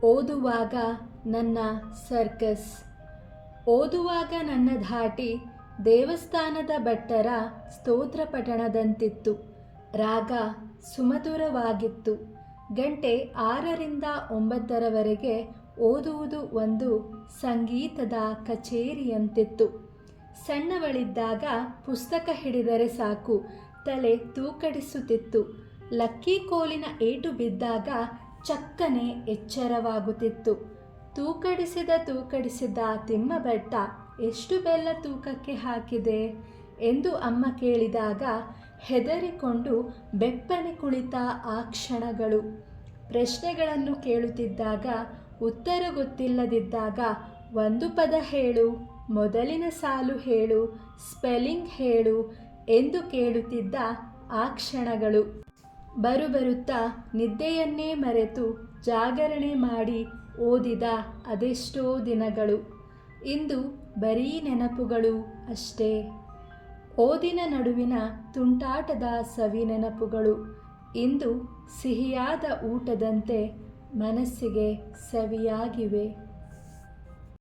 ಓದುವಾಗ ನನ್ನ ಸರ್ಕಸ್. ಓದುವಾಗ ನನ್ನ ಧಾಟಿ ದೇವಸ್ಥಾನದ ಭಟ್ಟರ ಸ್ತೋತ್ರ ಪಠಣದಂತಿತ್ತು. ರಾಗ ಸುಮಧುರವಾಗಿತ್ತು. ಗಂಟೆ 6ರಿಂದ 9ರವರೆಗೆ ಓದುವುದು ಒಂದು ಸಂಗೀತದ ಕಚೇರಿಯಂತಿತ್ತು. ಸಣ್ಣವಳಿದ್ದಾಗ ಪುಸ್ತಕ ಹಿಡಿದರೆ ಸಾಕು, ತಲೆ ತೂಕಡಿಸುತ್ತಿತ್ತು. ಲಕ್ಕಿ ಕೋಲಿನ ಏಟು ಬಿದ್ದಾಗ ಚಕ್ಕನೆ ಎಚ್ಚರವಾಗುತ್ತಿತ್ತು. ತೂಕಡಿಸಿದ ತಿಮ್ಮಬೆಟ್ಟ ಎಷ್ಟು ಬೆಲ್ಲ ತೂಕಕ್ಕೆ ಹಾಕಿದೆ ಎಂದು ಅಮ್ಮ ಕೇಳಿದಾಗ ಹೆದರಿಕೊಂಡು ಬೆಪ್ಪನೆ ಕುಳಿತ ಆ ಕ್ಷಣಗಳು. ಪ್ರಶ್ನೆಗಳನ್ನು ಕೇಳುತ್ತಿದ್ದಾಗ, ಉತ್ತರ ಗೊತ್ತಿಲ್ಲದಿದ್ದಾಗ ಒಂದು ಪದ ಹೇಳು, ಮೊದಲಿನ ಸಾಲು ಹೇಳು, ಸ್ಪೆಲ್ಲಿಂಗ್ ಹೇಳು ಎಂದು ಕೇಳುತ್ತಿದ್ದ ಆ ಕ್ಷಣಗಳು. ಬರುತ್ತಾ ನಿದ್ದೆಯನ್ನೇ ಮರೆತು ಜಾಗರಣೆ ಮಾಡಿ ಓದಿದ ಅದೆಷ್ಟೋ ದಿನಗಳು ಇಂದು ಬರೀ ನೆನಪುಗಳು ಅಷ್ಟೇ. ಓದಿನ ನಡುವಿನ ತುಂಟಾಟದ ಸವಿ ನೆನಪುಗಳು ಇಂದು ಸಿಹಿಯಾದ ಊಟದಂತೆ ಮನಸ್ಸಿಗೆ ಸವಿಯಾಗಿವೆ.